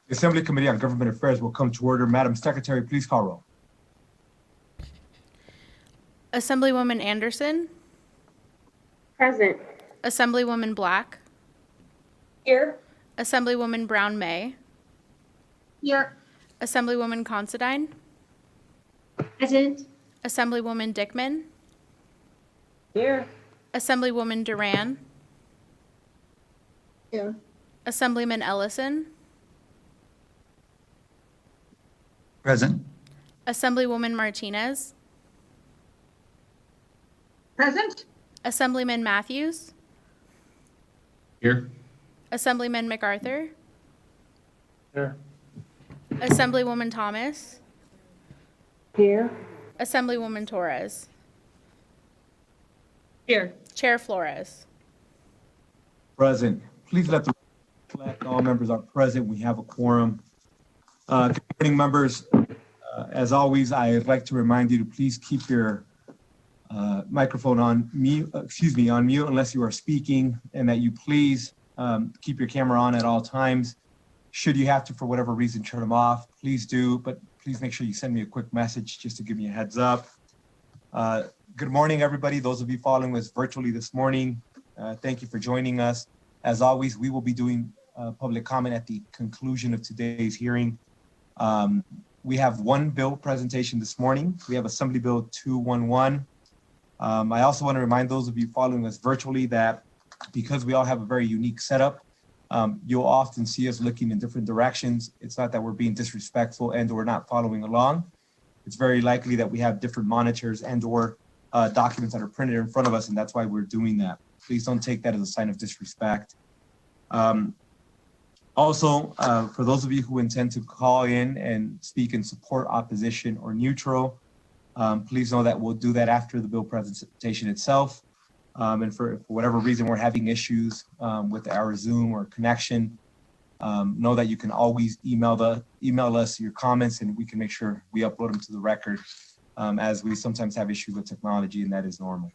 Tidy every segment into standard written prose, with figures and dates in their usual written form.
The Assembly Committee on Government Affairs will come to order. Madam Secretary, please call roll. Assemblywoman Anderson, Present. Assemblywoman Black, Here. Assemblywoman Brown May, Here. Assemblywoman Considine, Present. Assemblywoman Dickman, Here. Assemblywoman Duran, Here. Assemblyman Ellison, Present. Assemblywoman Martinez, Present. Assemblyman Matthews, Here. Assemblyman MacArthur, Here. Assemblywoman Thomas, Here. Assemblywoman Torres, Here. Chair Flores. Present. Please let the reflect all members are present. We have a quorum. Good morning, members. As always, I'd like to remind you to please keep your microphone on mute unless you are speaking, and that you please keep your camera on at all times. Should you have to, for whatever reason, turn them off, please do, but please make sure you send me a quick message just to give me a heads up. Good morning, everybody. Those of you following us virtually this morning, thank you for joining us. As always, we will be doing public comment at the conclusion of today's hearing. We have one bill presentation this morning. We have Assembly Bill 211. I also want to remind those of you following us virtually that because we all have a very unique setup, you'll often see us looking in different directions. It's not that we're being disrespectful and or not following along. It's very likely that we have different monitors and or documents that are printed in front of us, and that's why we're doing that. Please don't take that as a sign of disrespect. Also, for those of you who intend to call in and speak in support, opposition, or neutral, please know that we'll do that after the bill presentation itself. And for whatever reason we're having issues with our Zoom or connection, know that you can always email us your comments, and we can make sure we upload them to the record, as we sometimes have issues with technology, and that is normal.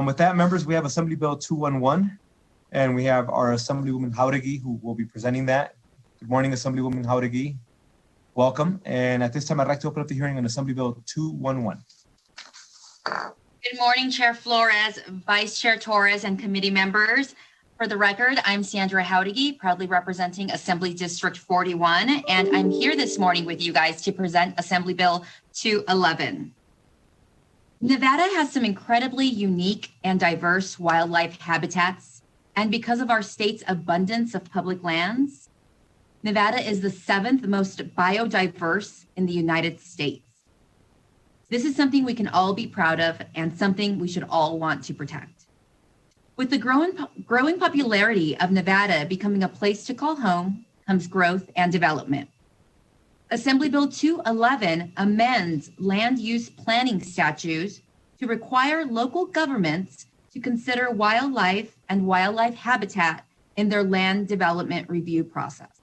With that, members, we have Assembly Bill 211, and we have our Assemblywoman Jauregui who will be presenting that. Good morning, Assemblywoman Jauregui. Welcome. And at this time, I'd like to open up the hearing on Assembly Bill 211. Good morning, Chair Flores, Vice Chair Torres, and committee members. For the record, I'm Sandra Jauregui, proudly representing Assembly District 41, and I'm here this morning with you guys to present Assembly Bill 211. Nevada has some incredibly unique and diverse wildlife habitats, and because of our state's abundance of public lands, Nevada is the 7th most biodiverse in the United States. This is something we can all be proud of and something we should all want to protect. With the growing popularity of Nevada becoming a place to call home comes growth and development. Assembly Bill 211 amends land use planning statutes to require local governments to consider wildlife and wildlife habitat in their land development review process.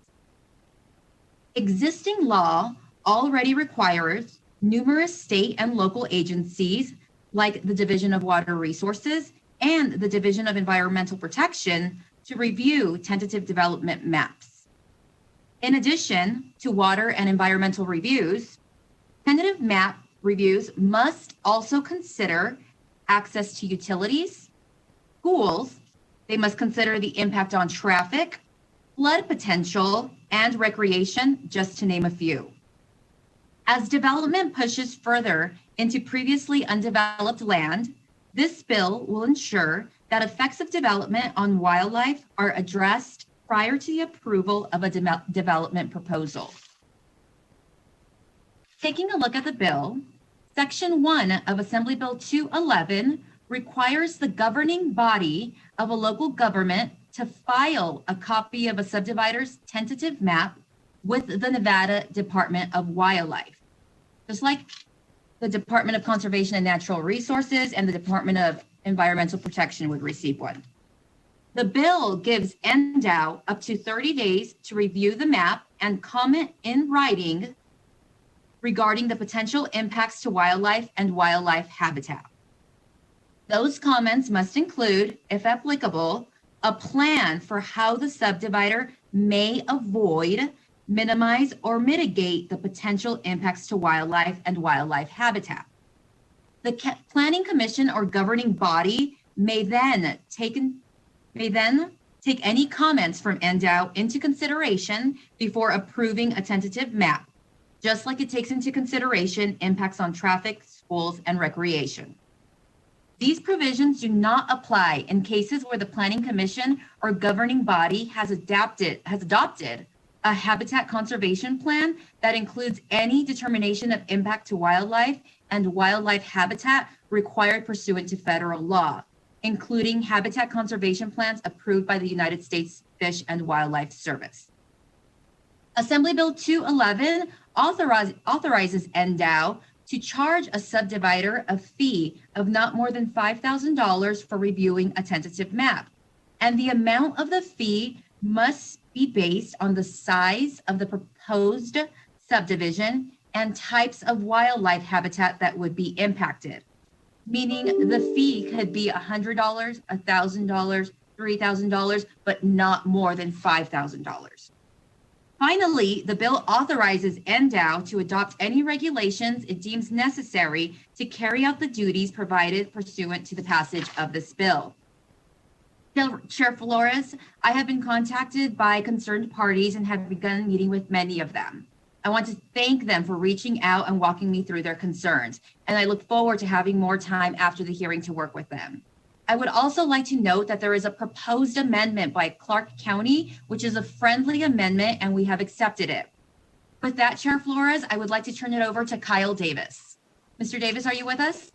Existing law already requires numerous state and local agencies like the Division of Water Resources and the Division of Environmental Protection to review tentative development maps. In addition to water and environmental reviews, tentative map reviews must also consider access to utilities, schools. They must consider the impact on traffic, flood potential, and recreation, just to name a few. As development pushes further into previously undeveloped land, this bill will ensure that effects of development on wildlife are addressed prior to the approval of a development proposal. Taking a look at the bill, Section 1 of Assembly Bill 211 requires the governing body of a local government to file a copy of a subdivider's tentative map with the Nevada Department of Wildlife. Just like the Department of Conservation and Natural Resources and the Department of Environmental Protection would receive one. The bill gives NDOW up to 30 days to review the map and comment in writing regarding the potential impacts to wildlife and wildlife habitat. Those comments must include, if applicable, a plan for how the subdivider may avoid minimize, or mitigate the potential impacts to wildlife and wildlife habitat. The Planning Commission or governing body may then take any comments from NDOW into consideration before approving a tentative map, just like it takes into consideration impacts on traffic, schools, and recreation. These provisions do not apply in cases where the Planning Commission or governing body has adopted a habitat conservation plan that includes any determination of impact to wildlife and wildlife habitat required pursuant to federal law, including habitat conservation plans approved by the United States Fish and Wildlife Service. Assembly Bill 211 authorizes NDOW to charge a subdivider a fee of not more than $5,000 for reviewing a tentative map, and the amount of the fee must be based on the size of the proposed subdivision and types of wildlife habitat that would be impacted. Meaning the fee could be $100, $1,000, $3,000, but not more than $5,000. Finally, the bill authorizes NDOW to adopt any regulations it deems necessary to carry out the duties provided pursuant to the passage of this bill. Chair Flores, I have been contacted by concerned parties and have begun meeting with many of them. I want to thank them for reaching out and walking me through their concerns, and I look forward to having more time after the hearing to work with them. I would also like to note that there is a proposed amendment by Clark County, which is a friendly amendment, and we have accepted it. With that, Chair Flores, I would like to turn it over to Kyle Davis. Mr. Davis, are you with us?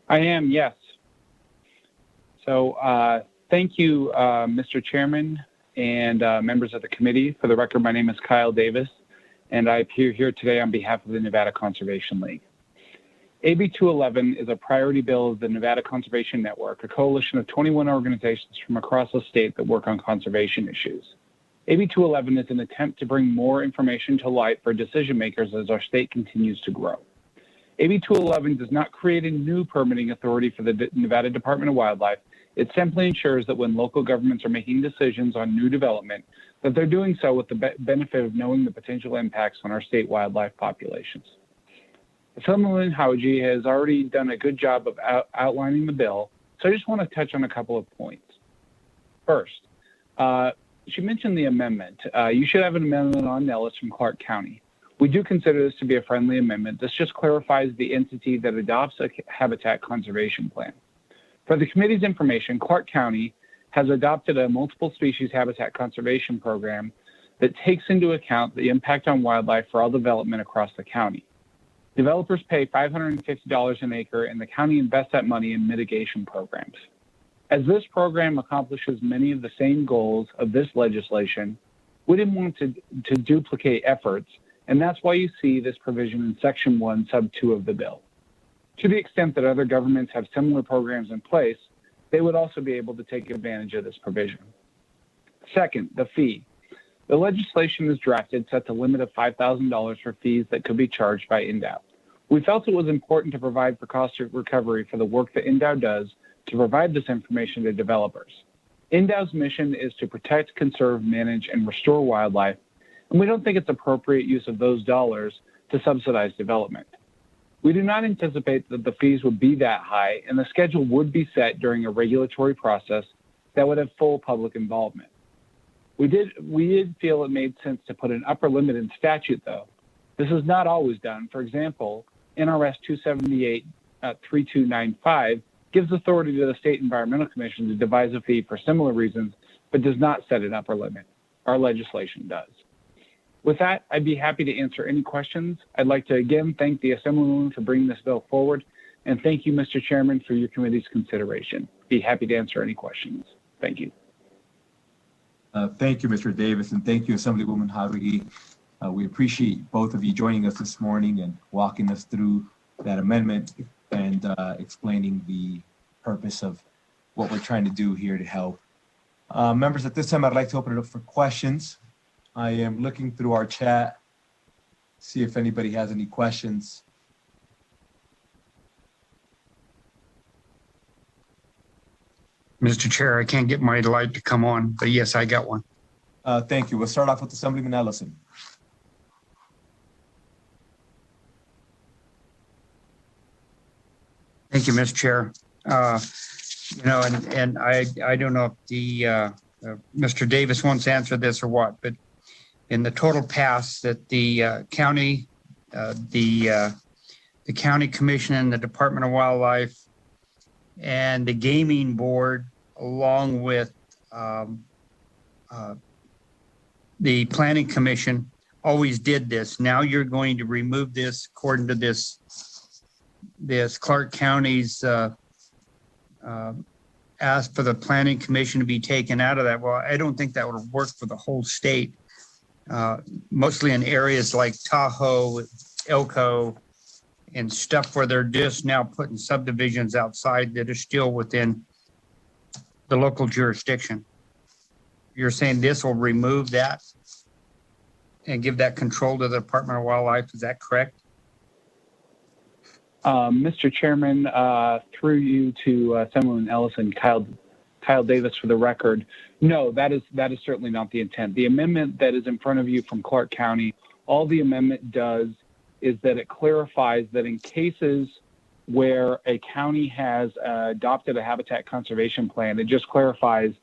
I am, yes. So thank you, Mr. Chairman and members of the committee. For the record, my name is Kyle Davis, and I appear here today on behalf of the Nevada Conservation League. AB 211 is a priority bill of the Nevada Conservation Network, a coalition of 21 organizations from across the state that work on conservation issues. AB 211 is an attempt to bring more information to light for decision makers as our state continues to grow. AB 211 does not create a new permitting authority for the Nevada Department of Wildlife. It simply ensures that when local governments are making decisions on new development, that they're doing so with the benefit of knowing the potential impacts on our state wildlife populations. Assemblywoman Howgie has already done a good job of outlining the bill, so I just want to touch on a couple of points. First, she mentioned the amendment. You should have an amendment on Nellis from Clark County. We do consider this to be a friendly amendment. This just clarifies the entity that adopts a habitat conservation plan. For the committee's information, Clark County has adopted a multiple species habitat conservation program that takes into account the impact on wildlife for all development across the county. Developers pay $550 an acre, and the county invests that money in mitigation programs. As this program accomplishes many of the same goals of this legislation, we didn't want to duplicate efforts, and that's why you see this provision in Section 1, Sub 2 of the bill. To the extent that other governments have similar programs in place, they would also be able to take advantage of this provision. Second, the fee. The legislation is drafted sets a limit of $5,000 for fees that could be charged by NDOW. We felt it was important to provide for cost recovery for the work that NDOW does to provide this information to developers. NDOW's mission is to protect, conserve, manage, and restore wildlife, and we don't think it's appropriate use of those dollars to subsidize development. We do not anticipate that the fees would be that high, and the schedule would be set during a regulatory process that would have full public involvement. We did feel it made sense to put an upper limit in statute, though. This is not always done. For example, NRS 278-3295 gives authority to the State Environmental Commission to devise a fee for similar reasons, but does not set an upper limit. Our legislation does. With that, I'd be happy to answer any questions. I'd like to again thank the Assemblywoman for bringing this bill forward, and thank you, Mr. Chairman, for your committee's consideration. Be happy to answer any questions. Thank you. Thank you, Mr. Davis, and thank you, Assemblywoman Howgie. We appreciate both of you joining us this morning and walking us through that amendment and explaining the purpose of what we're trying to do here to help. Members, at this time, I'd like to open it up for questions. I am looking through our chat, see if anybody has any questions. Mr. Chair, I can't get my light to come on, but yes, I got one. Thank you. We'll start off with Assemblyman Ellison. Thank you, Mr. Chair. And I don't know if Mr. Davis wants to answer this or what, but in the total pass that the county commission and the Department of Wildlife and the gaming board, along with the planning commission, always did this. Now you're going to remove this according to this Clark County's asked for the planning commission to be taken out of that. Well, I don't think that would work for the whole state. Mostly in areas like Tahoe, Elko, and stuff where they're just now putting subdivisions outside that are still within the local jurisdiction. You're saying this will remove that and give that control to the Department of Wildlife. Is that correct? Mr. Chairman, through you to Assemblyman Ellison, Kyle Davis for the record. No, that is certainly not the intent. The amendment that is in front of you from Clark County, all the amendment does is that it clarifies that in cases where a county has adopted a habitat conservation plan, it just clarifies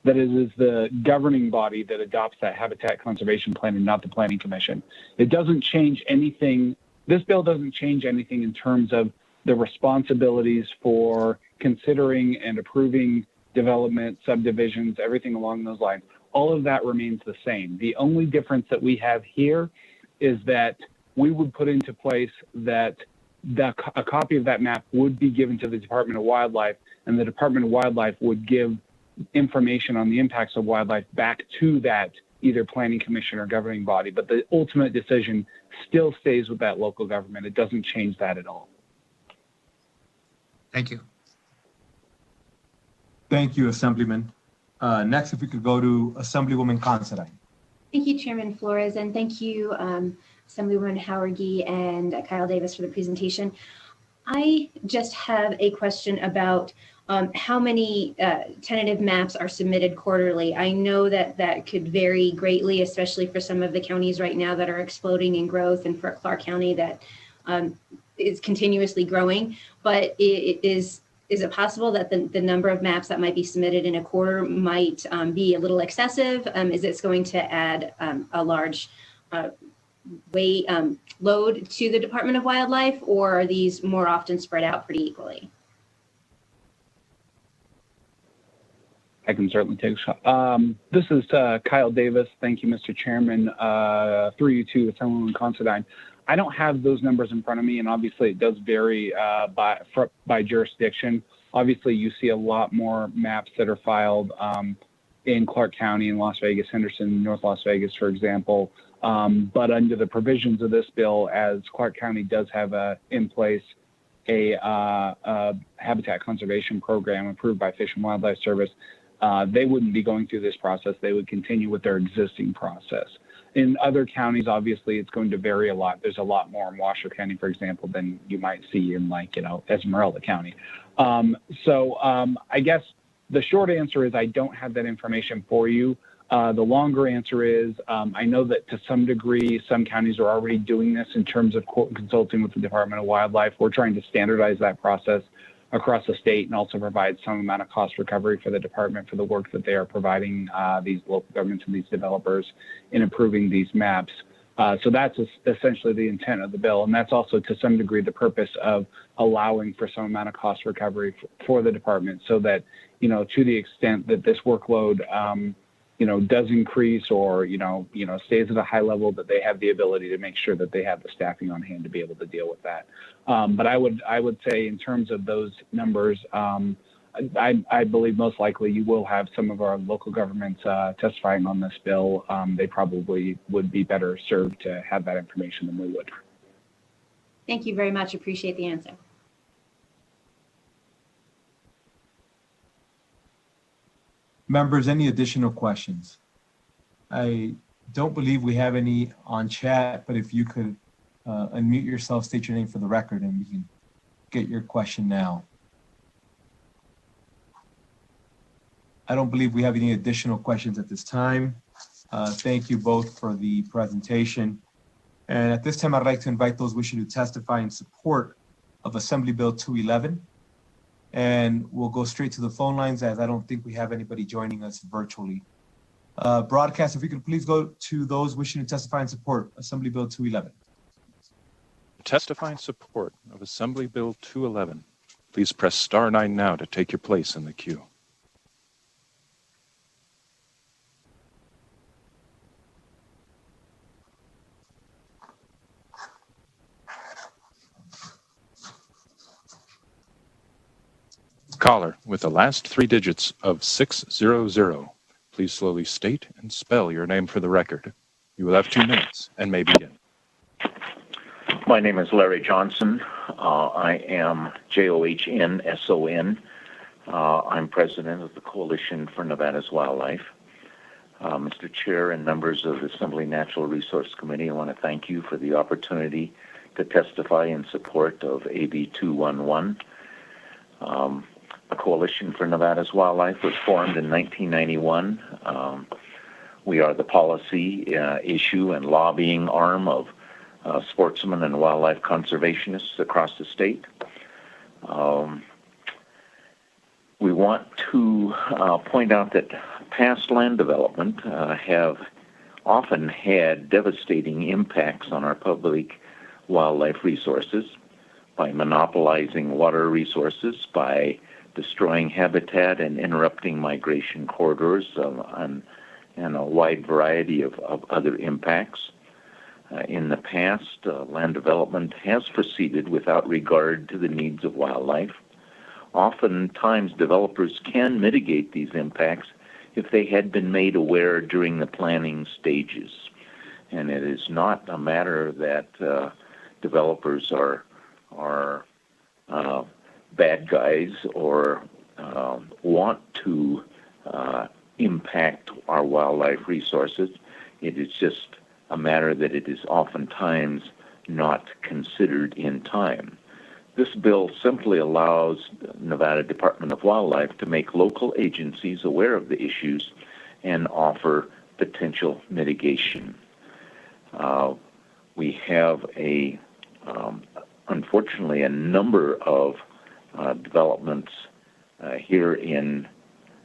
that it is the governing body that adopts that habitat conservation plan and not the planning commission. It doesn't change anything. This bill doesn't change anything in terms of the responsibilities for considering and approving development, subdivisions, everything along those lines. All of that remains the same. The only difference that we have here is that we would put into place that a copy of that map would be given to the Department of Wildlife, and the Department of Wildlife would give information on the impacts of wildlife back to that either planning commission or governing body. But the ultimate decision still stays with that local government. It doesn't change that at all. Thank you. Thank you, Assemblyman. Next, if we could go to Assemblywoman Considine. Thank you, Chairman Flores, and thank you, Assemblywoman Howergy and Kyle Davis for the presentation. I just have a question about how many tentative maps are submitted quarterly. I know that that could vary greatly, especially for some of the counties right now that are exploding in growth, and for Clark County that is continuously growing. But is it possible that the number of maps that might be submitted in a quarter might be a little excessive? Is this going to add a large load to the Department of Wildlife, or are these more often spread out pretty equally? I can certainly take a shot. This is Kyle Davis. Thank you, Mr. Chairman. Through you to Assemblywoman Considine. I don't have those numbers in front of me, and obviously it does vary by jurisdiction. Obviously, you see a lot more maps that are filed in Clark County, in Las Vegas, Henderson, North Las Vegas, for example. But under the provisions of this bill, as Clark County does have in place a habitat conservation program approved by Fish and Wildlife Service, they wouldn't be going through this process. They would continue with their existing process. In other counties, obviously, it's going to vary a lot. There's a lot more in Washoe County, for example, than you might see in Esmeralda County. I guess the short answer is I don't have that information for you. The longer answer is I know that to some degree, some counties are already doing this in terms of consulting with the Department of Wildlife. We're trying to standardize that process across the state and also provide some amount of cost recovery for the department for the work that they are providing these local governments and these developers in improving these maps. So that's essentially the intent of the bill. And that's also to some degree the purpose of allowing for some amount of cost recovery for the department, so that, to the extent that this workload, does increase or, stays at a high level, that they have the ability to make sure that they have the staffing on hand to be able to deal with that. But I would say in terms of those numbers, I believe most likely you will have some of our local governments testifying on this bill. They probably would be better served to have that information than we would. Thank you very much. Appreciate the answer. Members, any additional questions? I don't believe we have any on chat, but if you could unmute yourself, state your name for the record, and we can get your question now. I don't believe we have any additional questions at this time. Thank you both for the presentation. And at this time, I'd like to invite those wishing to testify in support of Assembly Bill 211. And we'll go straight to the phone lines, as I don't think we have anybody joining us virtually. Broadcast, if we could please go to those wishing to testify in support, Assembly Bill 211. Testify in support of Assembly Bill 211. Please press star 9 now to take your place in the queue. Caller with the last 3 digits of 600. Please slowly state and spell your name for the record. You will have 2 minutes and may begin. My name is Larry Johnson. I am JOHNSON. I'm president of the Coalition for Nevada's Wildlife. Mr. Chair and members of the Assembly Natural Resource Committee, I want to thank you for the opportunity to testify in support of AB 211. The Coalition for Nevada's Wildlife was formed in 1991. We are the policy, issue, and lobbying arm of sportsmen and wildlife conservationists across the state. We want to point out that past land development have often had devastating impacts on our public wildlife resources by monopolizing water resources, by destroying habitat and interrupting migration corridors, and a wide variety of other impacts. In the past, land development has proceeded without regard to the needs of wildlife. Oftentimes, developers can mitigate these impacts if they had been made aware during the planning stages. And it is not a matter that developers are bad guys or want to impact our wildlife resources. It is just a matter that it is oftentimes not considered in time. This bill simply allows the Nevada Department of Wildlife to make local agencies aware of the issues and offer potential mitigation. We have unfortunately, a number of developments here in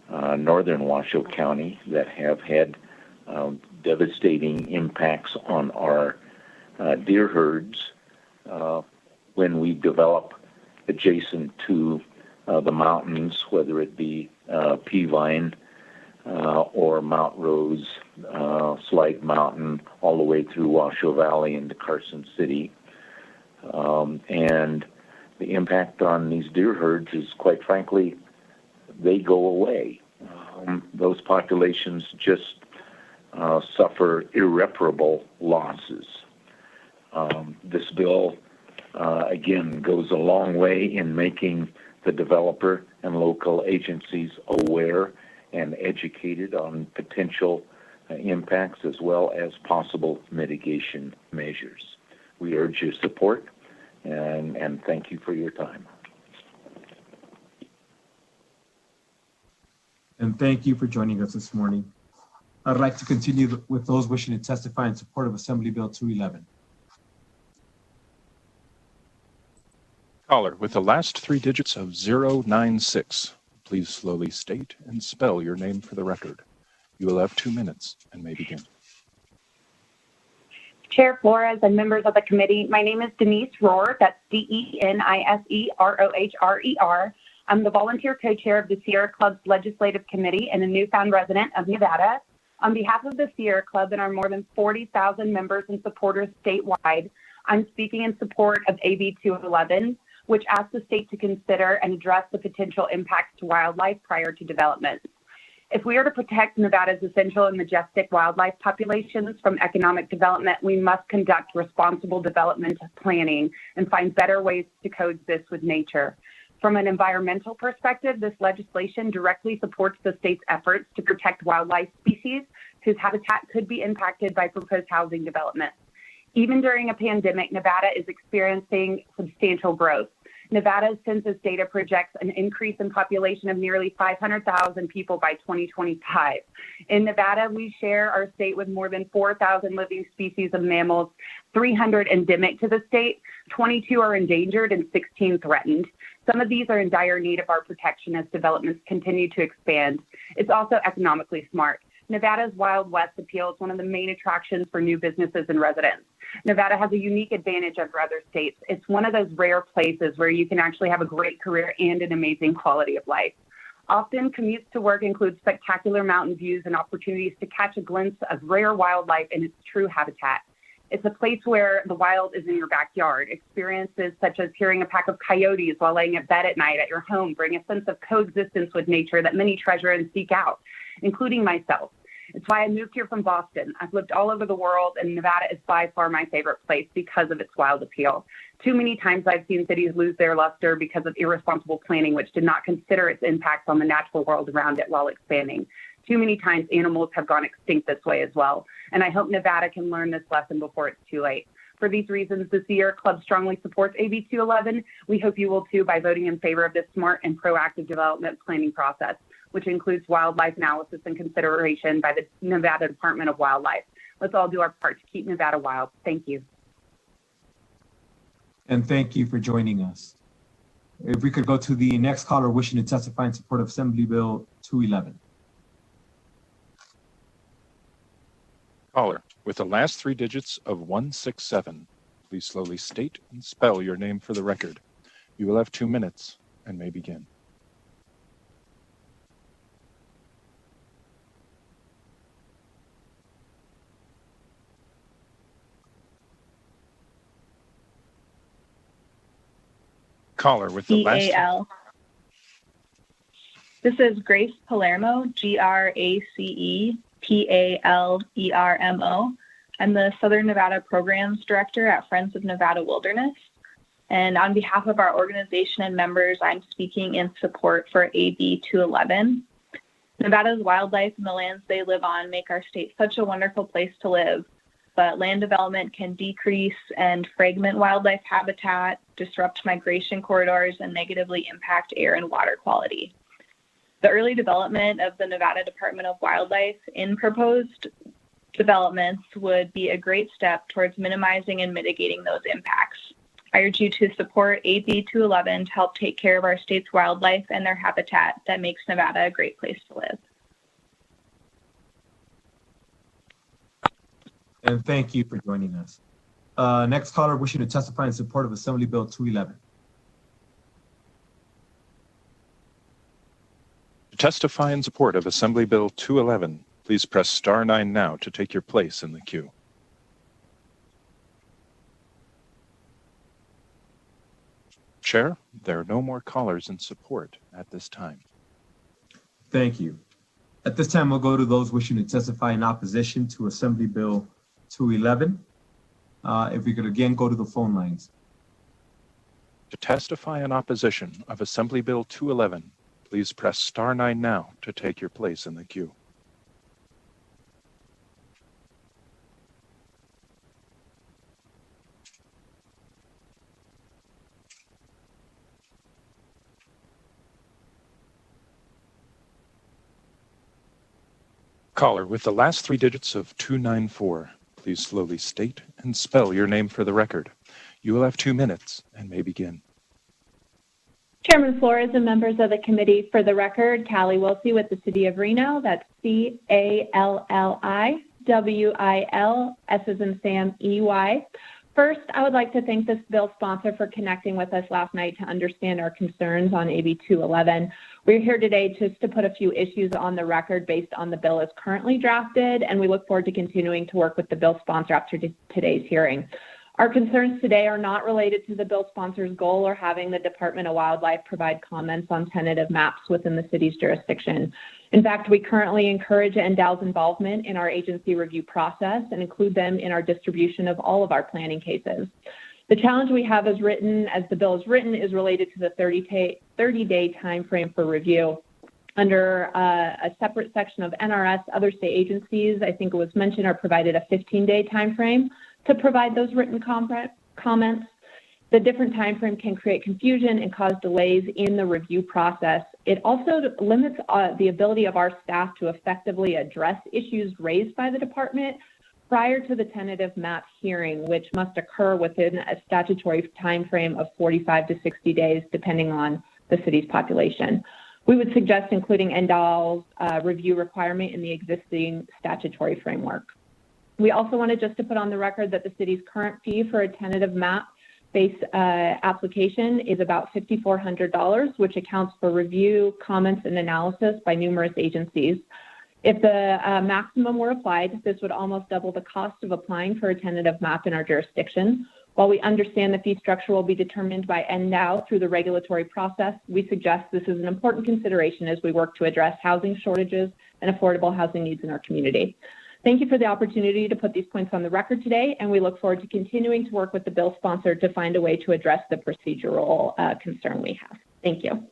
northern Washoe County that have had devastating impacts on our deer herds when we develop adjacent to the mountains, whether it be Peavine or Mount Rose, Slide Mountain, all the way through Washoe Valley into Carson City. And the impact on these deer herds is, quite frankly, they go away. Those populations just suffer irreparable losses. This bill, again, goes a long way in making the developer and local agencies aware and educated on potential impacts as well as possible mitigation measures. We urge your support and thank you for your time. And thank you for joining us this morning. I'd like to continue with those wishing to testify in support of Assembly Bill 211. Caller with the last 3 digits of 096. Please slowly state and spell your name for the record. You will have 2 minutes and may begin. Chair Flores and members of the committee, my name is Denise Rohr. That's DENISEROHRER. I'm the volunteer co-chair of the Sierra Club's Legislative Committee and a newfound resident of Nevada. On behalf of the Sierra Club and our more than 40,000 members and supporters statewide, I'm speaking in support of AB 211, which asks the state to consider and address the potential impacts to wildlife prior to development. If we are to protect Nevada's essential and majestic wildlife populations from economic development, we must conduct responsible development planning and find better ways to coexist with nature. From an environmental perspective, this legislation directly supports the state's efforts to protect wildlife species whose habitat could be impacted by proposed housing development. Even during a pandemic, Nevada is experiencing substantial growth. Nevada's census data projects an increase in population of nearly 500,000 people by 2025. In Nevada, we share our state with more than 4,000 living species of mammals, 300 endemic to the state, 22 are endangered, and 16 threatened. Some of these are in dire need of our protection as developments continue to expand. It's also economically smart. Nevada's Wild West appeal is one of the main attractions for new businesses and residents. Nevada has a unique advantage over other states. It's one of those rare places where you can actually have a great career and an amazing quality of life. Often, commutes to work include spectacular mountain views and opportunities to catch a glimpse of rare wildlife in its true habitat. It's a place where the wild is in your backyard. Experiences such as hearing a pack of coyotes while laying in bed at night at your home bring a sense of coexistence with nature that many treasure and seek out, including myself. It's why I moved here from Boston. I've lived all over the world, and Nevada is by far my favorite place because of its wild appeal. Too many times I've seen cities lose their luster because of irresponsible planning, which did not consider its impacts on the natural world around it while expanding. Too many times animals have gone extinct this way as well, and I hope Nevada can learn this lesson before it's too late. For these reasons, the Sierra Club strongly supports AB 211. We hope you will too by voting in favor of this smart and proactive development planning process, which includes wildlife analysis and consideration by the Nevada Department of Wildlife. Let's all do our part to keep Nevada wild. Thank you. And thank you for joining us. If we could go to the next caller wishing to testify in support of Assembly Bill 211. Caller, with the last three digits of 167, please slowly state and spell your name for the record. You will have 2 minutes and may begin. Caller with the last. E-A-L. This is Grace Palermo, Gracepalermo. I'm the Southern Nevada Programs Director at Friends of Nevada Wilderness. And on behalf of our organization and members, I'm speaking in support for AB 211. Nevada's wildlife and the lands they live on make our state such a wonderful place to live. But land development can decrease and fragment wildlife habitat, disrupt migration corridors, and negatively impact air and water quality. The early development of the Nevada Department of Wildlife in proposed developments would be a great step towards minimizing and mitigating those impacts. I urge you to support AB 211 to help take care of our state's wildlife and their habitat that makes Nevada a great place to live. And thank you for joining us. Next caller wishing to testify in support of Assembly Bill 211. To testify in support of Assembly Bill 211, please press *9 now to take your place in the queue. Chair, there are no more callers in support at this time. Thank you. At this time, we'll go to those wishing to testify in opposition to Assembly Bill 211. If we could again go to the phone lines. To testify in opposition of Assembly Bill 211, please press *9 now to take your place in the queue. Caller, with the last three digits of 294, please slowly state and spell your name for the record. You will have 2 minutes and may begin. Chairman Flores and members of the committee, for the record, Callie Wilsey with the City of Reno. That's CALLIWIL, S as in Sam, EY. First, I would like to thank this bill sponsor for connecting with us last night to understand our concerns on AB 211. We're here today just to put a few issues on the record based on the bill as currently drafted, and we look forward to continuing to work with the bill sponsor after today's hearing. Our concerns today are not related to the bill sponsor's goal or having the Department of Wildlife provide comments on tentative maps within the city's jurisdiction. In fact, we currently encourage NDAL's involvement in our agency review process and include them in our distribution of all of our planning cases. The challenge we have as the bill is written, is related to the 30-day time frame for review. Under a separate section of NRS, other state agencies, I think it was mentioned, are provided a 15-day time frame to provide those written comments. The different time frame can create confusion and cause delays in the review process. It also limits the ability of our staff to effectively address issues raised by the department prior to the tentative map hearing, which must occur within a statutory time frame of 45 to 60 days, depending on the city's population. We would suggest including NDOL's review requirement in the existing statutory framework. We also wanted just to put on the record that the city's current fee for a tentative map-based application is about $5,400, which accounts for review, comments, and analysis by numerous agencies. If the maximum were applied, this would almost double the cost of applying for a tentative map in our jurisdiction. While we understand the fee structure will be determined by NDOW through the regulatory process, we suggest this is an important consideration as we work to address housing shortages and affordable housing needs in our community. Thank you for the opportunity to put these points on the record today, and we look forward to continuing to work with the bill sponsor to find a way to address the procedural concern we have. Thank you.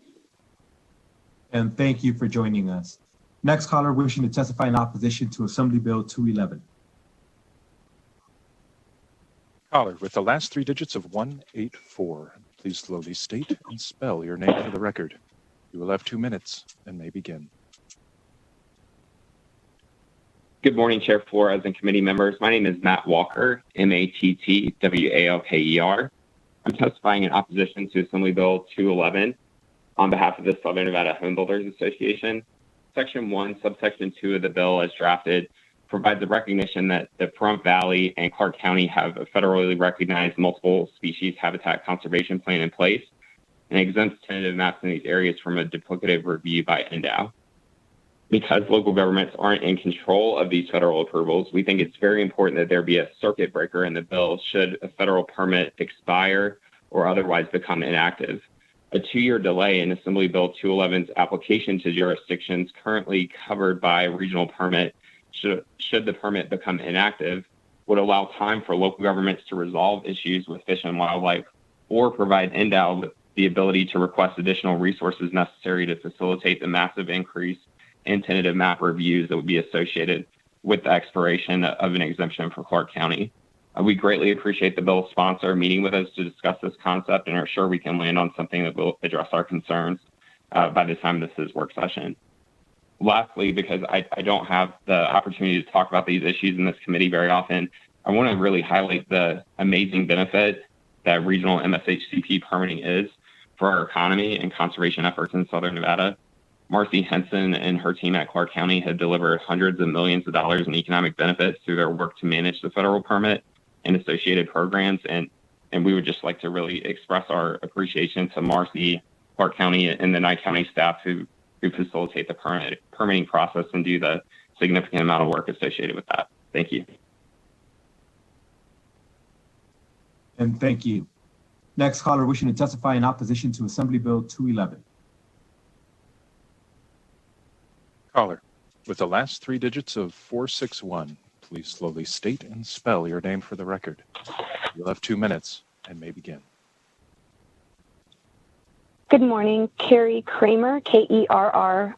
And thank you for joining us. Next caller wishing to testify in opposition to Assembly Bill 211. Caller with the last three digits of 184. Please slowly state and spell your name for the record. You will have 2 minutes and may begin. Good morning, Chair Flores and committee members. My name is Matt Walker, Mattwalker. I'm testifying in opposition to Assembly Bill 211 on behalf of the Southern Nevada Home Builders Association. Section 1, subsection 2 of the bill as drafted provides a recognition that the Pahrump Valley and Clark County have a federally recognized multiple species habitat conservation plan in place and exempts tentative maps in these areas from a duplicative review by NDOW. Because local governments aren't in control of these federal approvals, we think it's very important that there be a circuit breaker in the bill should a federal permit expire or otherwise become inactive. A 2-year delay in Assembly Bill 211's application to jurisdictions currently covered by a regional permit, should the permit become inactive, would allow time for local governments to resolve issues with fish and wildlife or provide NDOW with the ability to request additional resources necessary to facilitate the massive increase in tentative map reviews that would be associated with the expiration of an exemption for Clark County. We greatly appreciate the bill sponsor meeting with us to discuss this concept and are sure we can land on something that will address our concerns by the time this is work session. Lastly, because I don't have the opportunity to talk about these issues in this committee very often, I want to really highlight the amazing benefit that regional MSHCP permitting is for our economy and conservation efforts in Southern Nevada. Marcy Henson and her team at Clark County have delivered hundreds of millions of dollars in economic benefits through their work to manage the federal permit and associated programs. And we would just like to really express our appreciation to Marcy, Clark County, and the Nye County staff who facilitate the permitting process and do the significant amount of work associated with that. Thank you. And thank you. Next caller wishing to testify in opposition to Assembly Bill 211. Caller with the last three digits of 461. Please slowly state and spell your name for the record. You'll have 2 minutes and may begin. Good morning, Carrie Kramer, KerrieKramer,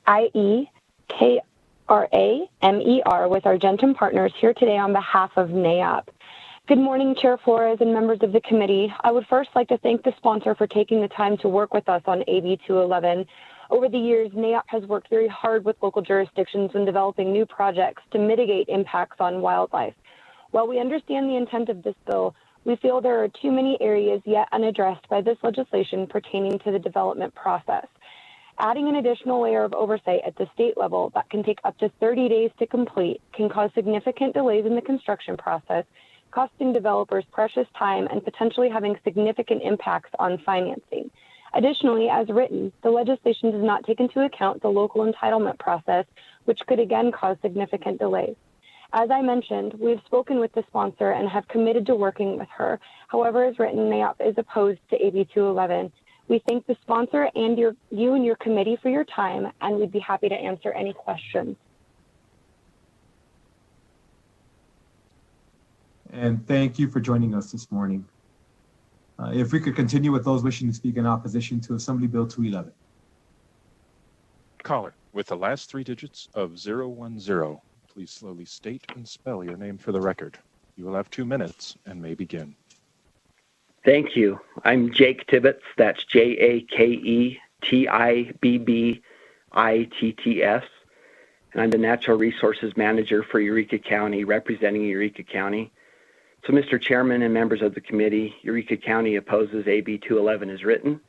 with Argentum Partners here today on behalf of NAIOP. Good morning, Chair Flores and members of the committee. I would first like to thank the sponsor for taking the time to work with us on AB 211. Over the years, NAIOP has worked very hard with local jurisdictions in developing new projects to mitigate impacts on wildlife. While we understand the intent of this bill, we feel there are too many areas yet unaddressed by this legislation pertaining to the development process. Adding an additional layer of oversight at the state level that can take up to 30 days to complete can cause significant delays in the construction process, costing developers precious time and potentially having significant impacts on financing. Additionally, as written, the legislation does not take into account the local entitlement process, which could again cause significant delays. As I mentioned, we've spoken with the sponsor and have committed to working with her. However, as written, NAIOP is opposed to AB 211. We thank the sponsor and you and your committee for your time, and we'd be happy to answer any questions. And thank you for joining us this morning. If we could continue with those wishing to speak in opposition to Assembly Bill 211. Caller with the last three digits of 010. Please slowly state and spell your name for the record. You will have 2 minutes and may begin. Thank you. I'm Jake Tibbetts. That's JakeTibbitts, and I'm the Natural Resources Manager for Eureka County, representing Eureka County. So, Mr. Chairman and members of the committee, Eureka County opposes AB 211 as written.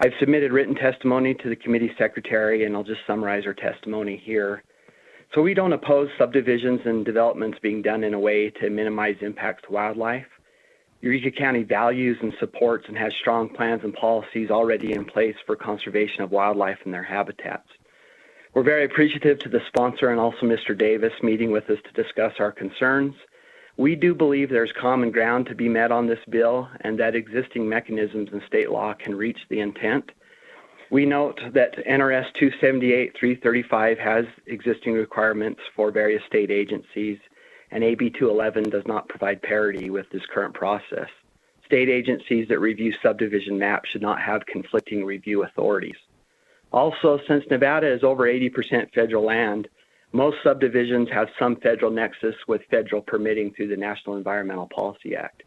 I've submitted written testimony to the committee secretary, and I'll just summarize our testimony here. So we don't oppose subdivisions and developments being done in a way to minimize impacts to wildlife. Eureka County values and supports and has strong plans and policies already in place for conservation of wildlife and their habitats. We're very appreciative to the sponsor and also Mr. Davis meeting with us to discuss our concerns. We do believe there's common ground to be met on this bill and that existing mechanisms in state law can reach the intent. We note that NRS 278-335 has existing requirements for various state agencies, and AB 211 does not provide parity with this current process. State agencies that review subdivision maps should not have conflicting review authorities. Also, since Nevada is over 80% federal land, most subdivisions have some federal nexus with federal permitting through the National Environmental Policy Act.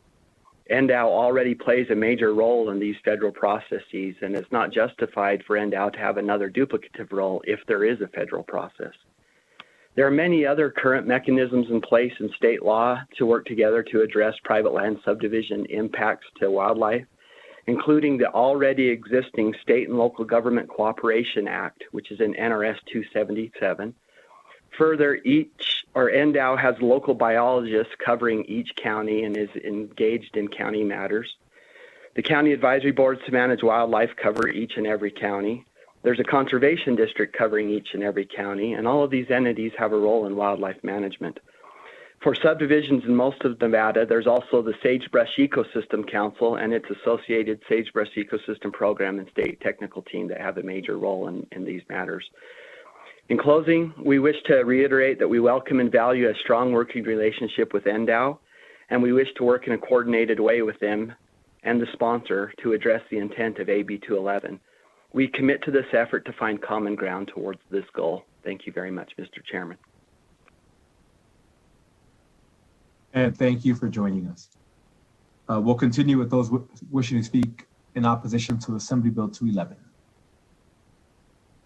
NDOW already plays a major role in these federal processes, and it's not justified for NDOW to have another duplicative role if there is a federal process. There are many other current mechanisms in place in state law to work together to address private land subdivision impacts to wildlife, including the already existing State and Local Government Cooperation Act, which is in NRS 277. Further, NDOW has local biologists covering each county and is engaged in county matters. The county advisory boards to manage wildlife cover each and every county. There's a conservation district covering each and every county, and all of these entities have a role in wildlife management. For subdivisions in most of Nevada, there's also the Sagebrush Ecosystem Council and its associated Sagebrush Ecosystem Program and state technical team that have a major role in these matters. In closing, we wish to reiterate that we welcome and value a strong working relationship with NDOW, and we wish to work in a coordinated way with them and the sponsor to address the intent of AB 211. We commit to this effort to find common ground towards this goal. Thank you very much, Mr. Chairman. And thank you for joining us. We'll continue with those wishing to speak in opposition to Assembly Bill 211.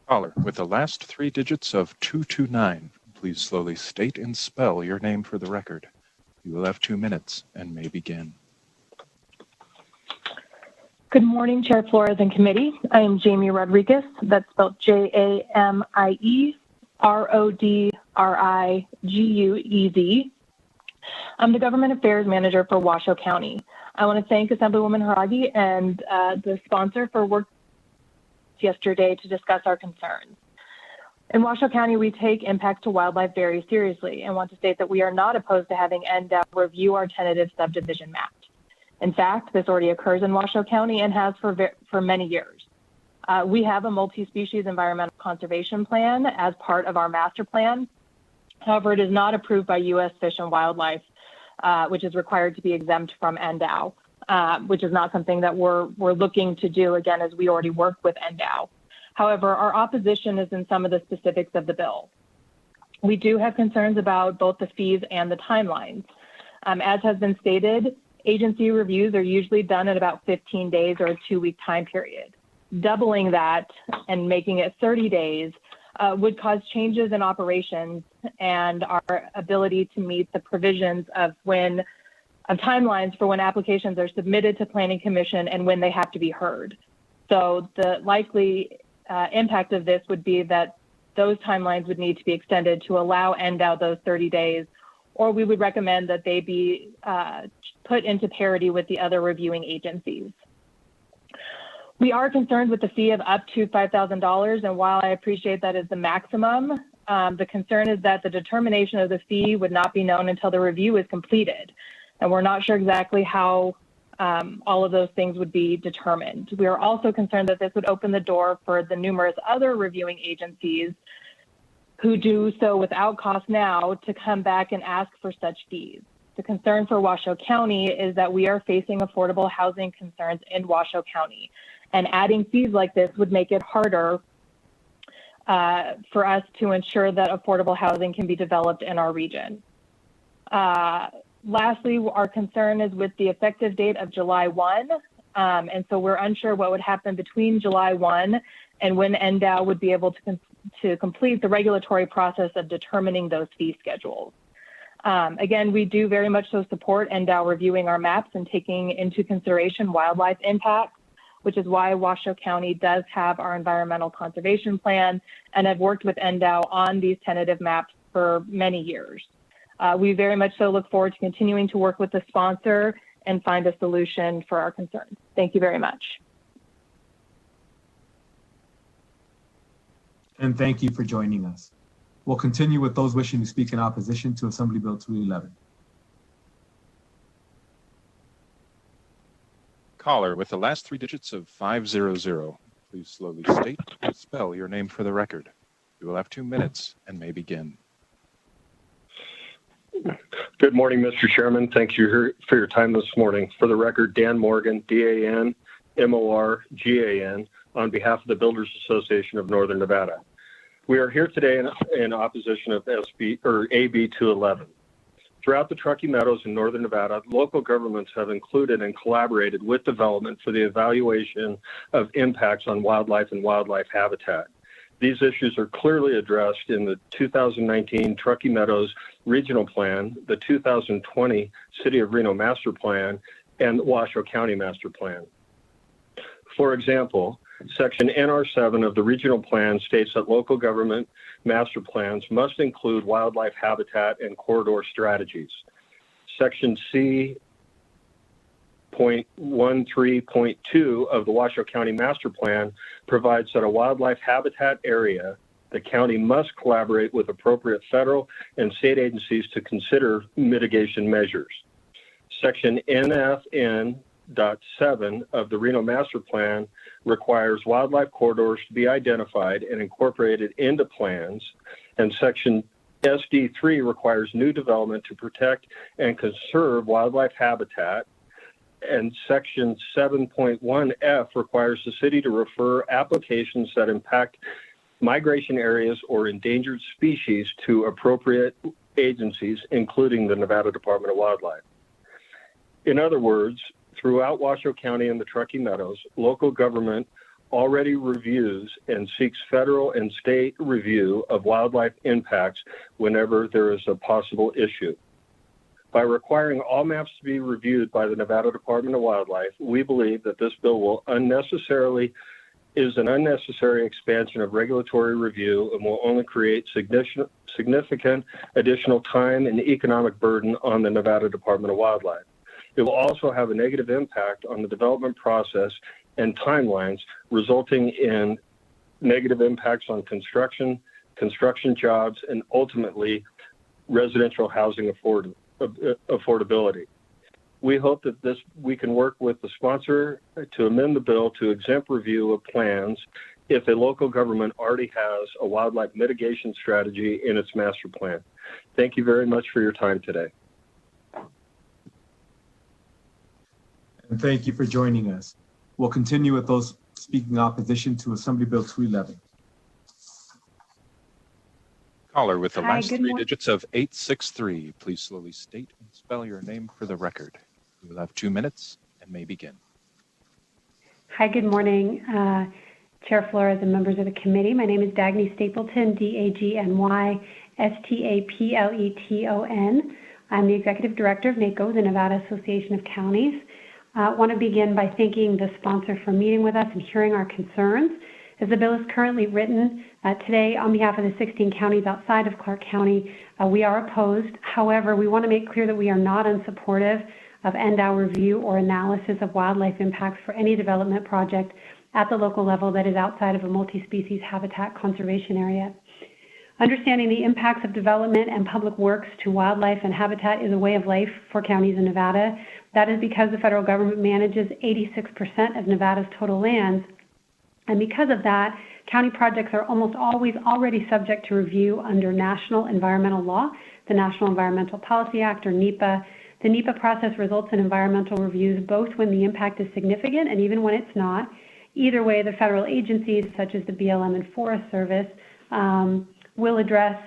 Caller, with the last three digits of 229, please slowly state and spell your name for the record. You will have 2 minutes and may begin. Good morning, Chair Flores and committee. I am Jamie Rodriguez. That's spelled JamieRodriguez. I'm the Government Affairs Manager for Washoe County. I want to thank Assemblywoman Haragi and the sponsor for work yesterday to discuss our concerns. In Washoe County, we take impacts to wildlife very seriously and want to state that we are not opposed to having NDOW review our tentative subdivision maps. In fact, this already occurs in Washoe County and has for many years. We have a multi-species environmental conservation plan as part of our master plan. However, it is not approved by U.S. Fish and Wildlife, which is required to be exempt from NDOW, which is not something that we're looking to do, again, as we already work with NDOW. However, our opposition is in some of the specifics of the bill. We do have concerns about both the fees and the timelines. As has been stated, agency reviews are usually done in about 15 days or a 2-week time period. Doubling that and making it 30 days would cause changes in operations and our ability to meet the provisions of timelines for when applications are submitted to Planning Commission and when they have to be heard. So the likely impact of this would be that those timelines would need to be extended to allow NDOW those 30 days, or we would recommend that they be put into parity with the other reviewing agencies. We are concerned with the fee of up to $5,000, and while I appreciate that is the maximum, the concern is that the determination of the fee would not be known until the review is completed, and we're not sure exactly how all of those things would be determined. We are also concerned that this would open the door for the numerous other reviewing agencies who do so without cost now to come back and ask for such fees. The concern for Washoe County is that we are facing affordable housing concerns in Washoe County, and adding fees like this would make it harder for us to ensure that affordable housing can be developed in our region. Lastly, our concern is with the effective date of July 1. And so we're unsure what would happen between July 1 and when NDOW would be able to complete the regulatory process of determining those fee schedules. Again, we do very much so support NDOW reviewing our maps and taking into consideration wildlife impacts, which is why Washoe County does have our environmental conservation plan, and I've worked with NDOW on these tentative maps for many years. We very much so look forward to continuing to work with the sponsor and find a solution for our concerns. Thank you very much. And thank you for joining us. We'll continue with those wishing to speak in opposition to Assembly Bill 211. Caller with the last three digits of 500. Please slowly state and spell your name for the record. You will have 2 minutes and may begin. Good morning, Mr. Chairman. Thank you for your time this morning. For the record, Dan Morgan, D-A-N-M-O-R-G-A-N, on behalf of the Builders Association of Northern Nevada. We are here today in opposition of AB 211. Throughout the Truckee Meadows in Northern Nevada, local governments have included and collaborated with development for the evaluation of impacts on wildlife and wildlife habitat. These issues are clearly addressed in the 2019 Truckee Meadows Regional Plan, the 2020 City of Reno Master Plan, and the Washoe County Master Plan. For example, Section NR7 of the Regional Plan states that local government master plans must include wildlife habitat and corridor strategies. Section C.13.2 of the Washoe County Master Plan provides that a wildlife habitat area, the county must collaborate with appropriate federal and state agencies to consider mitigation measures. Section NFN.7 of the Reno Master Plan requires wildlife corridors to be identified and incorporated into plans, and Section SD3 requires new development to protect and conserve wildlife habitat, and Section 7.1F requires the city to refer applications that impact migration areas or endangered species to appropriate agencies, including the Nevada Department of Wildlife. In other words, throughout Washoe County and the Truckee Meadows, local government already reviews and seeks federal and state review of wildlife impacts whenever there is a possible issue. By requiring all maps to be reviewed by the Nevada Department of Wildlife, we believe that this bill is an unnecessary expansion of regulatory review and will only create significant additional time and economic burden on the Nevada Department of Wildlife. It will also have a negative impact on the development process and timelines, resulting in negative impacts on construction jobs, and ultimately residential housing affordability. We hope that we can work with the sponsor to amend the bill to exempt review of plans if a local government already has a wildlife mitigation strategy in its master plan. Thank you very much for your time today. And thank you for joining us. We'll continue with those speaking opposition to Assembly Bill 211. Caller with the last three digits of 863. Please slowly state and spell your name for the record. You will have 2 minutes and may begin. Hi, good morning, Chair Flores and members of the committee. My name is Dagny Stapleton, D-A-G-N-Y-S-T-A-P-L-E-T-O-N. I'm the Executive Director of NACO, the Nevada Association of Counties. I want to begin by thanking the sponsor for meeting with us and hearing our concerns. As the bill is currently written, today on behalf of the 16 counties outside of Clark County, we are opposed. However, we want to make clear that we are not unsupportive of NDOW review or analysis of wildlife impacts for any development project at the local level that is outside of a multi-species habitat conservation area. Understanding the impacts of development and public works to wildlife and habitat is a way of life for counties in Nevada. That is because the federal government manages 86% of Nevada's total lands. And because of that, county projects are almost always already subject to review under national environmental law, the National Environmental Policy Act, or NEPA. The NEPA process results in environmental reviews both when the impact is significant and even when it's not. Either way, the federal agencies, such as the BLM and Forest Service, will address,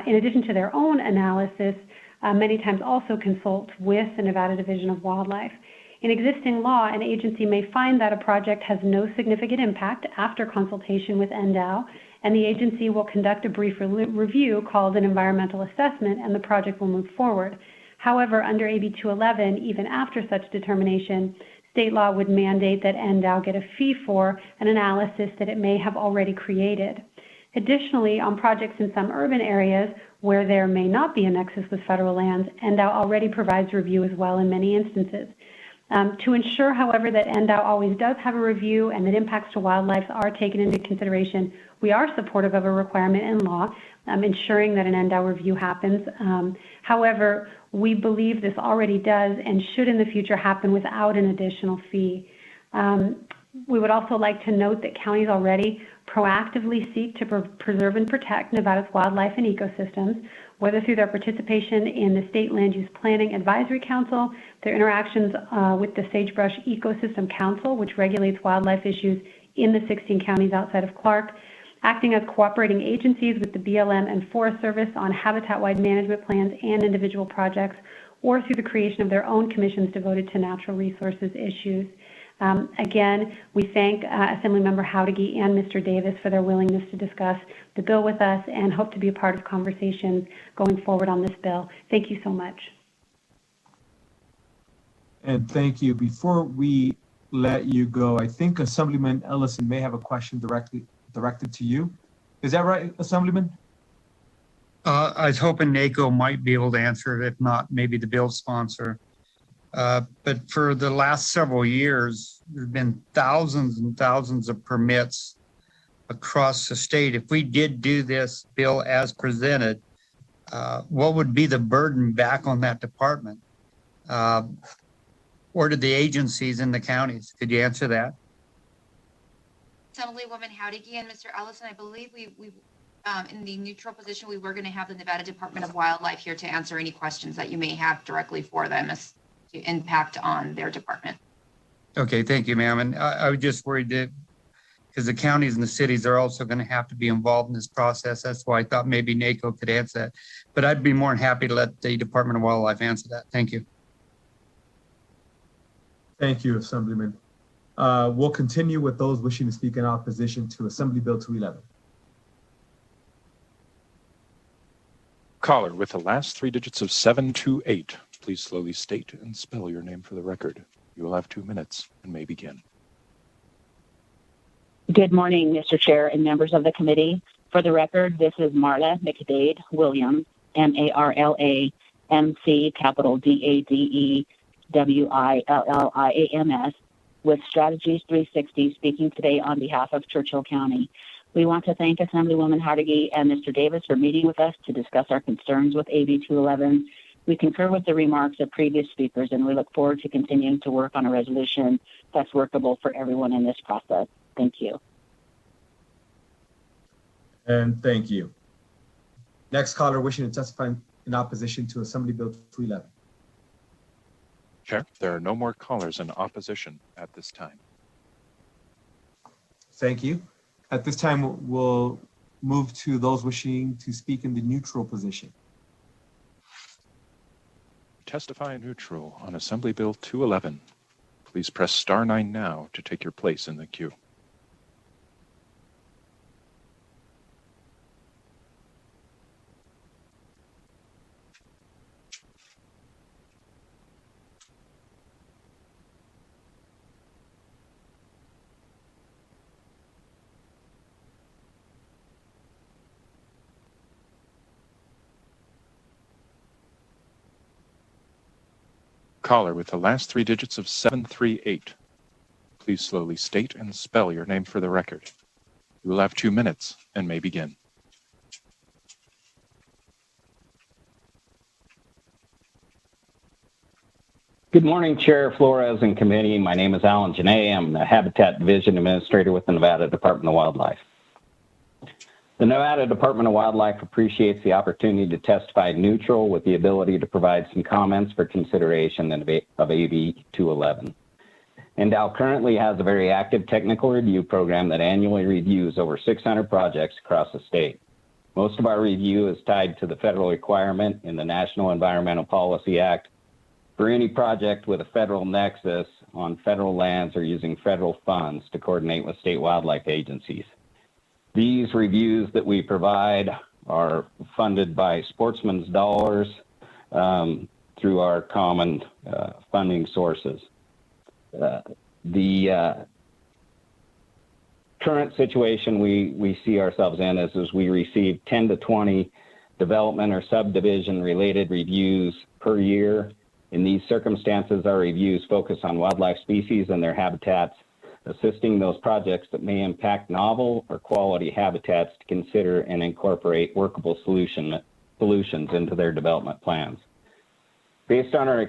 in addition to their own analysis, many times also consult with the Nevada Division of Wildlife. In existing law, an agency may find that a project has no significant impact after consultation with NDOW, and the agency will conduct a brief review called an environmental assessment, and the project will move forward. However, under AB 211, even after such determination, state law would mandate that NDOW get a fee for an analysis that it may have already created. Additionally, on projects in some urban areas where there may not be a nexus with federal lands, NDOW already provides review as well in many instances. To ensure, however, that NDOW always does have a review and that impacts to wildlife are taken into consideration, we are supportive of a requirement in law, ensuring that an NDOW review happens. However, we believe this already does and should in the future happen without an additional fee. We would also like to note that counties already proactively seek to preserve and protect Nevada's wildlife and ecosystems, whether through their participation in the State Land Use Planning Advisory Council, their interactions with the Sagebrush Ecosystem Council, which regulates wildlife issues in the 16 counties outside of Clark, acting as cooperating agencies with the BLM and Forest Service on habitat-wide management plans and individual projects, or through the creation of their own commissions devoted to natural resources issues. Again, we thank Assemblymember Howdigy and Mr. Davis for their willingness to discuss the bill with us and hope to be a part of conversations going forward on this bill. Thank you so much. And thank you. Before we let you go, I think Assemblyman Ellison may have a question directed to you. Is that right, Assemblyman? I was hoping NACO might be able to answer it. If not, maybe the bill sponsor. But for the last several years, there's been thousands and thousands of permits across the state. If we did do this bill as presented, what would be the burden back on that department? Or to the agencies in the counties? Could you answer that? Assemblywoman Howdigy and Mr. Ellison, I believe we in the neutral position, we were going to have the Nevada Department of Wildlife here to answer any questions that you may have directly for them as to impact on their department. Okay, thank you, ma'am. And I was just worried that because the counties and the cities are also going to have to be involved in this process. That's why I thought maybe NACO could answer that. But I'd be more than happy to let the Department of Wildlife answer that. Thank you. Thank you, Assemblyman. We'll continue with those wishing to speak in opposition to Assembly Bill 211. Caller with the last three digits of 728. Please slowly state and spell your name for the record. You will have 2 minutes and may begin. Good morning, Mr. Chair and members of the committee. For the record, this is Marla McDade Williams, M-A-R-L-A-M-C, capital D-A-D-E-W-I-L-L-I-A-M-S, with Strategies 360, speaking today on behalf of Churchill County. We want to thank Assemblywoman Howdigy and Mr. Davis for meeting with us to discuss our concerns with AB 211. We concur with the remarks of previous speakers, and we look forward to continuing to work on a resolution that's workable for everyone in this process. Thank you. And thank you. Next caller wishing to testify in opposition to Assembly Bill 211. Chair, there are no more callers in opposition at this time. Thank you. At this time, we'll move to those wishing to speak in the neutral position. Testify neutral on Assembly Bill 211. Please press *9 now to take your place in the queue. Caller with the last three digits of 738. Please slowly state and spell your name for the record. You will have 2 minutes and may begin. Good morning, Chair Flores and committee. My name is Alan Janae. I'm the Habitat Division Administrator with the Nevada Department of Wildlife. The Nevada Department of Wildlife appreciates the opportunity to testify neutral with the ability to provide some comments for consideration of AB 211. NDOW currently has a very active technical review program that annually reviews over 600 projects across the state. Most of our review is tied to the federal requirement in the National Environmental Policy Act for any project with a federal nexus on federal lands or using federal funds to coordinate with state wildlife agencies. These reviews that we provide are funded by sportsmen's dollars through our common funding sources. The current situation we see ourselves in is we receive 10 to 20 development or subdivision related reviews per year. In these circumstances, our reviews focus on wildlife species and their habitats, assisting those projects that may impact novel or quality habitats to consider and incorporate workable solutions into their development plans. Based on our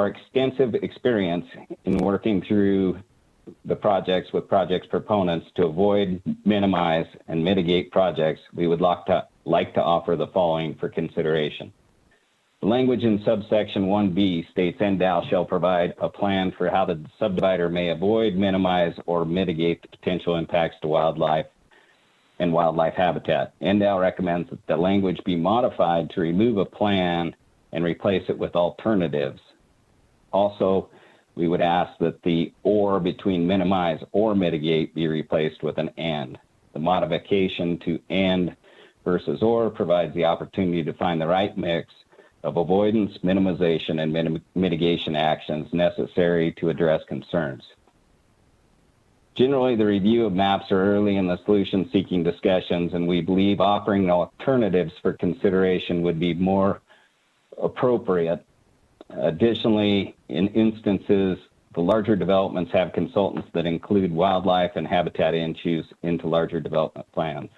extensive experience in working through the projects with projects proponents to avoid, minimize, and mitigate projects, we would like to offer the following for consideration. The language in subsection 1B states NDOW shall provide a plan for how the subdivider may avoid, minimize, or mitigate the potential impacts to wildlife and wildlife habitat. NDOW recommends that the language be modified to remove a plan and replace it with alternatives. Also, we would ask that the or between minimize or mitigate be replaced with an and. The modification to and versus or provides the opportunity to find the right mix of avoidance, minimization, and mitigation actions necessary to address concerns. Generally, the review of maps are early in the solution-seeking discussions, and we believe offering alternatives for consideration would be more appropriate. Additionally, in instances, the larger developments have consultants that include wildlife and habitat issues into larger development plans.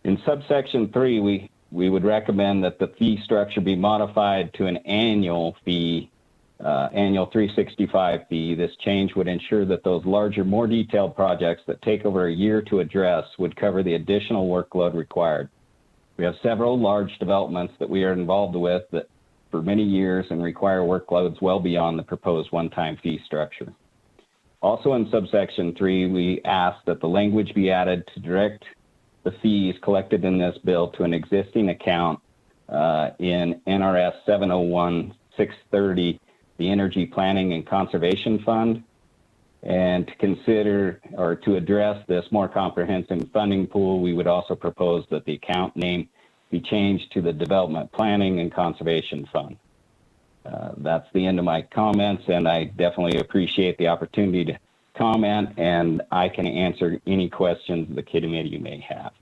In subsection 3, we would recommend that the fee structure be modified to an annual fee, annual 365 fee. This change would ensure that those larger, more detailed projects that take over a year to address would cover the additional workload required. We have several large developments that we are involved with that for many years and require workloads well beyond the proposed one-time fee structure. Also in subsection 3, we ask that the language be added to direct the fees collected in this bill to an existing account in NRS 701-630, the Energy Planning and Conservation Fund. And to consider or to address this more comprehensive funding pool, we would also propose that the account name be changed to the Development Planning and Conservation Fund. That's the end of my comments, and I definitely appreciate the opportunity to comment, and I can answer any questions the committee may have.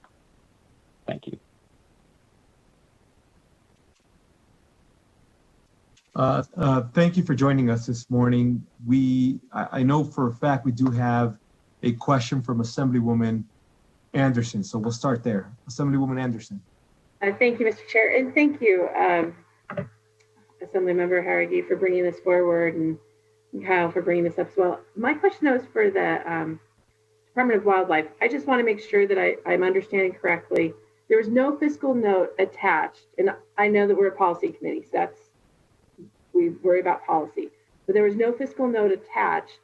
Thank you. Thank you for joining us this morning. I know for a fact we do have a question from Assemblywoman Anderson, so we'll start there. Assemblywoman Anderson. Thank you, Mr. Chair, and thank you, Assemblymember Harrigy, for bringing this forward, and Kyle for bringing this up as well. My question was for the Department of Wildlife. I just want to make sure that I'm understanding correctly. There was no fiscal note attached, and I know that we're a policy committee, so we worry about policy, but there was no fiscal note attached.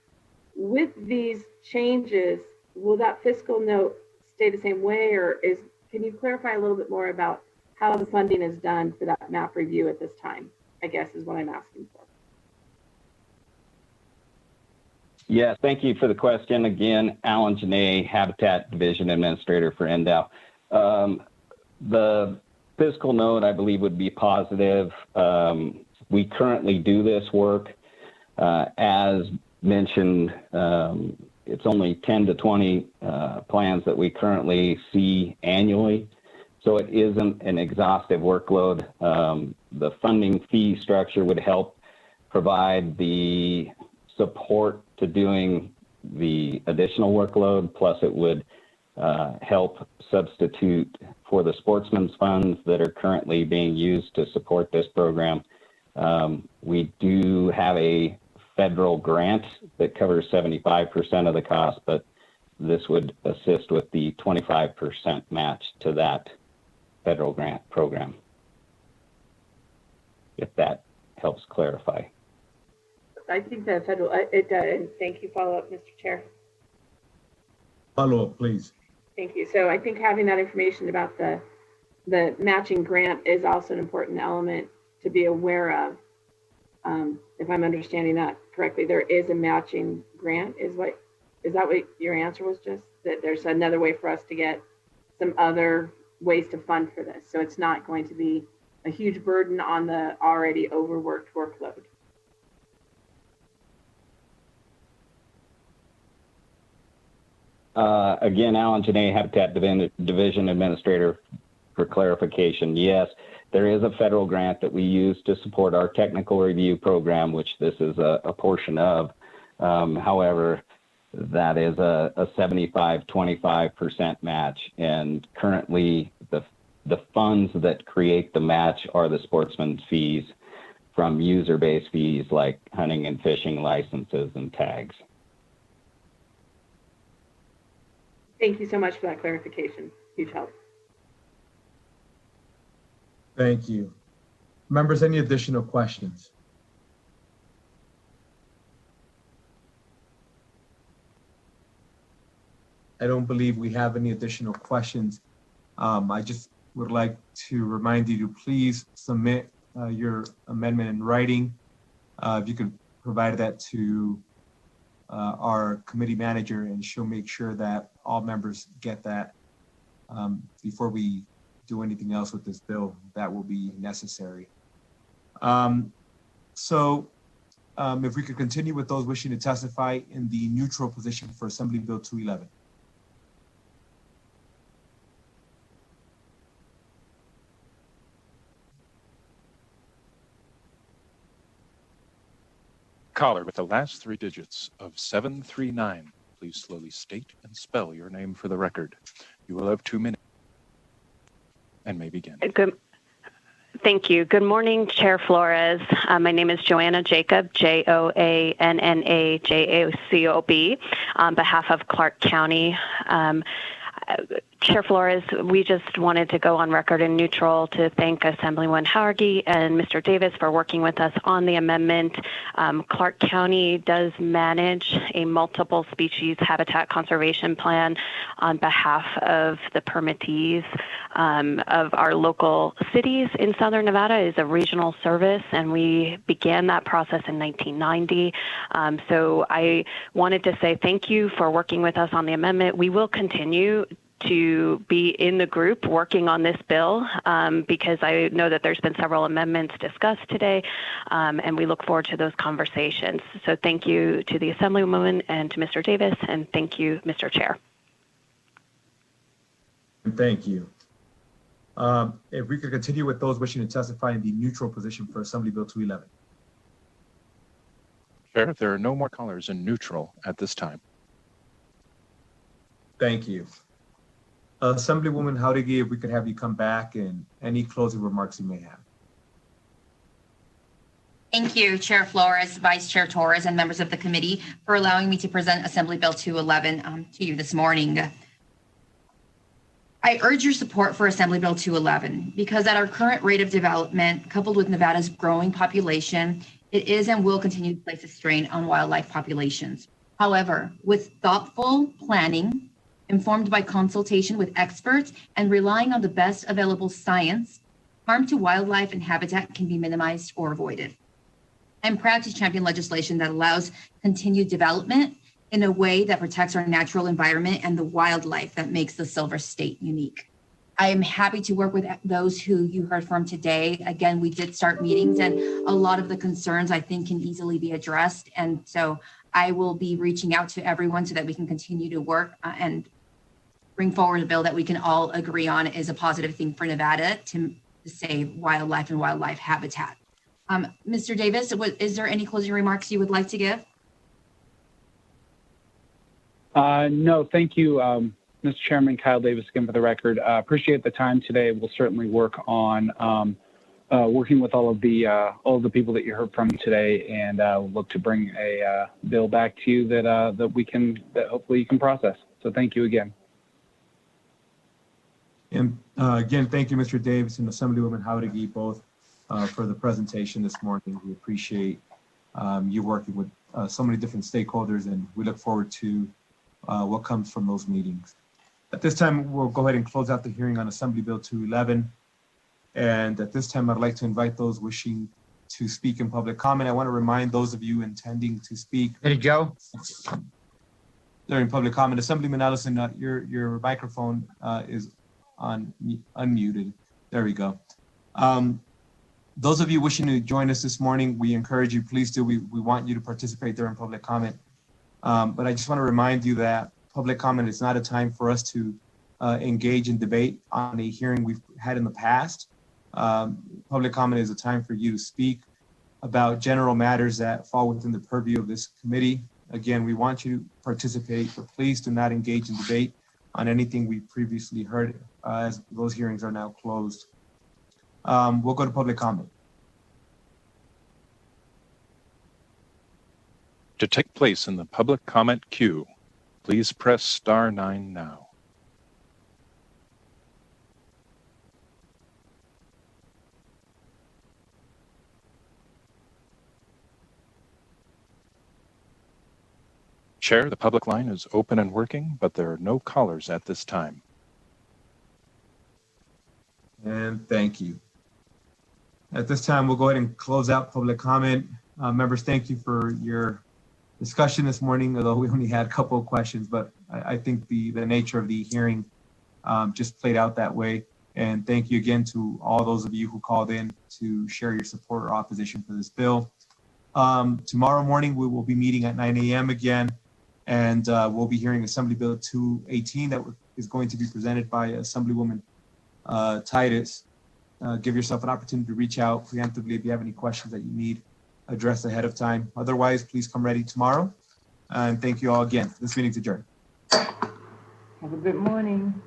With these changes, will that fiscal note stay the same way, or can you clarify a little bit more about how the funding is done for that map review at this time, I guess is what I'm asking for. Yes, thank you for the question. Again, Alan Janae, Habitat Division Administrator for NDOW. The fiscal note, I believe, would be positive. We currently do this work. As mentioned, it's only 10 to 20 plans that we currently see annually, so it isn't an exhaustive workload. The funding fee structure would help provide the support to doing the additional workload, plus it would help substitute for the sportsman's funds that are currently being used to support this program. We do have a federal grant that covers 75% of the cost, but this would assist with the 25% match to that federal grant program, if that helps clarify. I think the federal, it does. Thank you. Follow up, Mr. Chair. Follow up, please. Thank you. So I think having that information about the matching grant is also an important element to be aware of. If I'm understanding that correctly, there is a matching grant. Is that what your answer was, just that there's another way for us to get some other ways to fund for this? So it's not going to be a huge burden on the already overworked workload. Again, Alan Janae, Habitat Division Administrator, for clarification. Yes, there is a federal grant that we use to support our technical review program, which this is a portion of. However, that is a 75-25% match, and currently the funds that create the match are the sportsman's fees from user-based fees like hunting and fishing licenses and tags. Thank you so much for that clarification. Huge help. Thank you. Members, any additional questions? I don't believe we have any additional questions. I just would like to remind you to please submit your amendment in writing. If you could provide that to our committee manager, and she'll make sure that all members get that before we do anything else with this bill that will be necessary. If we could continue with those wishing to testify in the neutral position for Assembly Bill 211. Caller with the last three digits of 739. Please slowly state and spell your name for the record. You will have 2 minutes and may begin. Good. Thank you. Good morning, Chair Flores. My name is Joanna Jacob, Joanna Jacob, on behalf of Clark County. Chair Flores, we just wanted to go on record in neutral to thank Assemblywoman Howergy and Mr. Davis for working with us on the amendment. Clark County does manage a multiple species habitat conservation plan on behalf of the permittees of our local cities in Southern Nevada. Is a regional service, and we began that process in 1990. So I wanted to say thank you for working with us on the amendment. We will continue to be in the group working on this bill because I know that there's been several amendments discussed today, and we look forward to those conversations. So thank you to the Assemblywoman and to Mr. Davis, and thank you, Mr. Chair. Thank you. If we could continue with those wishing to testify in the neutral position for Assembly Bill 211. Chair, there are no more callers in neutral at this time. Thank you. Assemblywoman Howergy, if we could have you come back and any closing remarks you may have. Thank you, Chair Flores, Vice Chair Torres, and members of the committee for allowing me to present Assembly Bill 211 to you this morning. I urge your support for Assembly Bill 211 because at our current rate of development, coupled with Nevada's growing population, it is and will continue to place a strain on wildlife populations. However, with thoughtful planning, informed by consultation with experts, and relying on the best available science, harm to wildlife and habitat can be minimized or avoided. I'm proud to champion legislation that allows continued development in a way that protects our natural environment and the wildlife that makes the Silver State unique. I am happy to work with those who you heard from today. Again, we did start meetings, and a lot of the concerns I think can easily be addressed. And so I will be reaching out to everyone so that we can continue to work and bring forward a bill that we can all agree on is a positive thing for Nevada to save wildlife and wildlife habitat. Mr. Davis, is there any closing remarks you would like to give? No, thank you, Mr. Chairman. Kyle Davis again for the record. Appreciate the time today. We'll certainly work on working with all of the people that you heard from today, and we'll look to bring a bill back to you that hopefully you can process. So thank you again. And again, thank you, Mr. Davis and Assemblywoman Howergy, both for the presentation this morning. We appreciate you working with so many different stakeholders, and we look forward to what comes from those meetings. At this time, we'll go ahead and close out the hearing on Assembly Bill 211. And at this time, I'd like to invite those wishing to speak in public comment. I want to remind those of you intending to speak Ready, Joe? during public comment. Assemblyman Ellison, your microphone is unmuted. There we go. Those of you wishing to join us this morning, we encourage you, please do. We want you to participate during public comment. But I just want to remind you that public comment is not a time for us to engage in debate on a hearing we've had in the past. Public comment is a time for you to speak about general matters that fall within the purview of this committee. Again, we want you to participate, but please do not engage in debate on anything we previously heard, as those hearings are now closed. We'll go to public comment. To take place in the public comment queue, please press *9 now. Chair, the public line is open and working, but there are no callers at this time. And thank you. At this time, we'll go ahead and close out public comment. Members, thank you for your discussion this morning, although we only had a couple of questions, but I think the nature of the hearing just played out that way. And thank you again to all those of you who called in to share your support or opposition for this bill. Tomorrow morning, we will be meeting at 9 a.m. again, and we'll be hearing Assembly Bill 218 that is going to be presented by Assemblywoman Titus. Give yourself an opportunity to reach out preemptively if you have any questions that you need addressed ahead of time. Otherwise, please come ready tomorrow. And thank you all again. This meeting's adjourned. Have a good morning.